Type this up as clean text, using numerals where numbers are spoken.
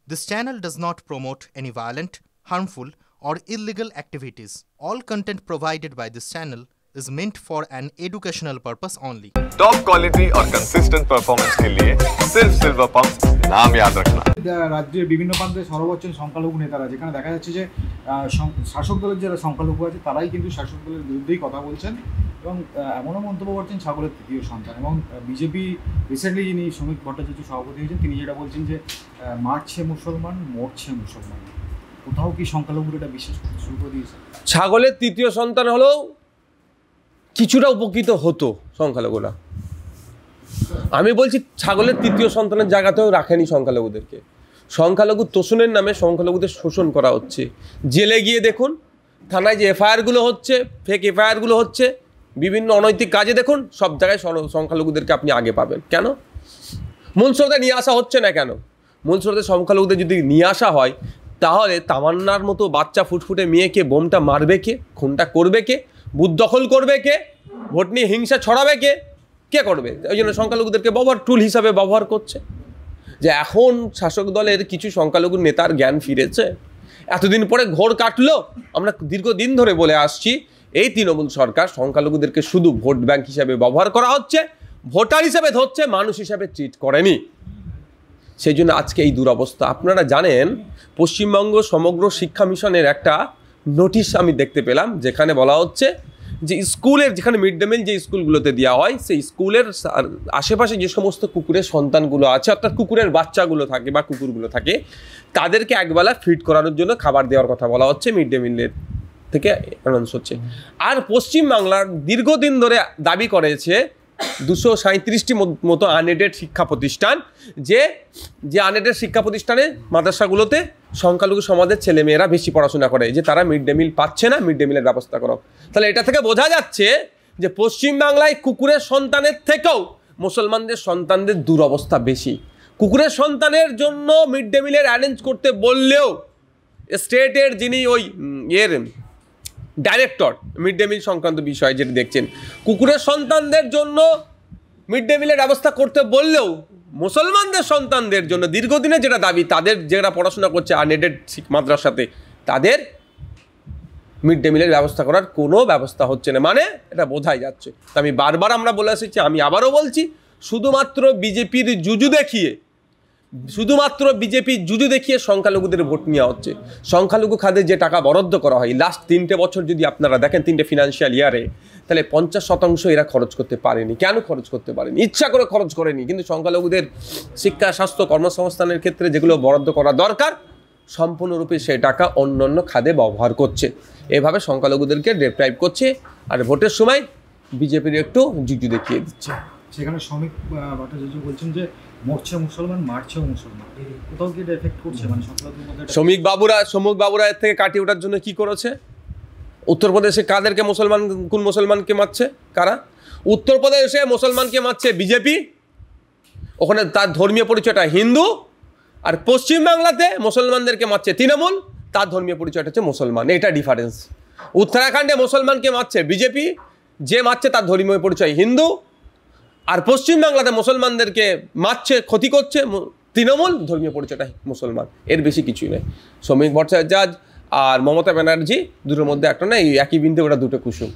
This channel does not promote any violent, harmful, or illegal activities. All content provided by this channel is meant for an educational purpose only. Top quality और consistent performance के लिए सिर्फ silver pump नाम याद रखना। রাজ্যের বিভিন্ন প্রান্তে সরব হচ্ছেন সংখ্যালঘু নেতারা, যেখানে দেখা যাচ্ছে যে শাসক দলের যারা সংখ্যালঘু আছে তারাই কিন্তু শাসক দলের বিরুদ্ধেই কথা বলছেন এবং এমনও মন্তব্য করছেন ছাগলের তৃতীয় সন্তান। এবং বিজেপি রিসেন্টলি যিনি শ্রমিক ভট্টাচার্য সভাপতি হয়েছেন তিনি যেটা বলছেন যে মারছে মুসলমান মরছে মুসলমান। কোথাও কি সংখ্যালঘুরা এটা বিশ্বাস করতে শুরু করে দিয়েছে? ছাগলের তৃতীয় সন্তান হলেও কিছুটা উপকৃত হতো সংখ্যালঘুরা। আমি বলছি ছাগলের তৃতীয় সন্তানের জায়গাতেও রাখেনি সংখ্যালঘুদেরকে। সংখ্যালঘু তোষণের নামে সংখ্যালঘুদের শোষণ করা হচ্ছে। জেলে গিয়ে দেখুন, থানায় যে এফআইআরগুলো হচ্ছে, ফেক এফআইআরগুলো হচ্ছে, বিভিন্ন অনৈতিক কাজে দেখুন, সব জায়গায় সংখ্যালঘুদেরকে আপনি আগে পাবেন। কেন মূল স্রোতে নিয়ে আসা হচ্ছে না? কেন মূল স্রোতে সংখ্যালঘুদের যদি নিয়ে আসা হয় তাহলে তামান্নার মতো বাচ্চা ফুটফুটে মেয়েকে বোমটা মারবে কে? খুনটা করবে কে? বুথ দখল করবে কে? ভোট নিয়ে হিংসা ছড়াবে কে? কে করবে? ওই জন্য সংখ্যালঘুদেরকে টুল হিসাবে ব্যবহার করছে। যে এখন শাসক দলের কিছু সংখ্যালঘু নেতার জ্ঞান ফিরেছে, এতদিন পরে ঘোর কাটলো। আমরা দীর্ঘদিন ধরে বলে আসছি এই তৃণমূল সরকার সংখ্যালঘুদেরকে শুধু ভোট ব্যাংক হিসাবে ব্যবহার করা হচ্ছে, ভোটার হিসাবে ধরছে, মানুষ হিসাবে ট্রিট করেনি। সেই জন্য আজকে এই দুরবস্থা। আপনারা জানেন পশ্চিমবঙ্গ সমগ্র শিক্ষা মিশনের একটা নোটিশ আমি দেখতে পেলাম, যেখানে বলা হচ্ছে যে স্কুলের যেখানে মিড ডে মিল যে স্কুলগুলোতে দেওয়া হয় সেই স্কুলের আশেপাশে যে সমস্ত কুকুরের সন্তানগুলো আছে, অর্থাৎ কুকুরের বাচ্চাগুলো থাকে বা কুকুরগুলো থাকে, তাদেরকে একবেলা ফিড করানোর জন্য খাবার দেওয়ার কথা বলা হচ্ছে, মিড ডে মিলের থেকে অ্যানাউন্স হচ্ছে। আর পশ্চিমবাংলার দীর্ঘদিন ধরে দাবি করেছে 237টি মতো আনএডেড শিক্ষা প্রতিষ্ঠান, যে আনএডেড শিক্ষা প্রতিষ্ঠানে মাদ্রাসাগুলোতে সংখ্যালঘু সমাজের ছেলেমেয়েরা বেশি পড়াশোনা করে, যে তারা মিড ডে মিল পাচ্ছে না, মিড ডে মিলের ব্যবস্থা করো। তাহলে এটা থেকে বোঝা যাচ্ছে যে পশ্চিমবাংলায় কুকুরের সন্তানের থেকেও মুসলমানদের সন্তানদের দুরবস্থা বেশি। কুকুরের সন্তানের জন্য মিড ডে মিলের অ্যারেঞ্জ করতে বললেও স্টেটের যিনি ওই ডাইরেক্টর মিড ডে মিল সংক্রান্ত বিষয় যেটা দেখছেন, কুকুরের সন্তানদের জন্য মিড ডে মিলের ব্যবস্থা করতে বললেও মুসলমানদের সন্তানদের জন্য দীর্ঘদিনে যেটা দাবি, তাদের যারা পড়াশোনা করছে আনএডেড মাদ্রাসাতে, তাদের মিড ডে মিলের ব্যবস্থা করার কোনো ব্যবস্থা হচ্ছে না। মানে এটা বোঝাই যাচ্ছে। তো আমি বারবার আমরা বলে এসেছি, আমি আবারও বলছি, শুধুমাত্র বিজেপির জুজু দেখিয়ে সংখ্যালঘুদের ভোট নেওয়া হচ্ছে। সংখ্যালঘু খাতে যে টাকা বরাদ্দ করা হয় লাস্ট 3টে বছর যদি আপনারা দেখেন, 3টে ফিনান্সিয়াল ইয়ারে, তাহলে 50% এরা খরচ করতে পারেনি। কেন খরচ করতে পারেনি? ইচ্ছা করে খরচ করেনি, কিন্তু সংখ্যালঘুদের শিক্ষা, স্বাস্থ্য, কর্মসংস্থানের ক্ষেত্রে যেগুলো বরাদ্দ করা দরকার সম্পূর্ণরূপে সেই টাকা অন্য অন্য খাতে ব্যবহার করছে। এভাবে সংখ্যালঘুদেরকে ডেপ্রাইভ করছে, আর ভোটের সময় বিজেপির একটু জুজু দেখিয়ে দিচ্ছে। সেখানে শ্রমিক ভট্টাচার্য বলছেন যে মরছে মুসলমান মারছেও মুসলমান। কোথাও কি এটা এফেক্ট করছে? মানে শ্রমিক বাবুরা এর থেকে কাটিয়ে ওঠার জন্য কি করেছে? উত্তরপ্রদেশে কাদেরকে কোন মুসলমানকে মারছে? কারা? উত্তরপ্রদেশে মুসলমানকে মারছে বিজেপি, ওখানে তার ধর্মীয় পরিচয়টা হিন্দু। আর পশ্চিমবাংলাতে মুসলমানদেরকে মারছে তৃণমূল, তার ধর্মীয় পরিচয়টা হচ্ছে মুসলমান। এটা ডিফারেন্স। উত্তরাখণ্ডে মুসলমানকে মারছে বিজেপি, যে মারছে তার ধর্মীয় পরিচয় হিন্দু। আর পশ্চিমবাংলাতে মুসলমানদেরকে মারছে, ক্ষতি করছে তৃণমূল, ধর্মীয় পরিচয়টা মুসলমান। এর বেশি কিছুই নেই। শ্রমিক ভট্টাচার্য আর মমতা ব্যানার্জি দুটোর মধ্যে একটা না, এই একই বিন্দু ওরা দুটো কুসুম।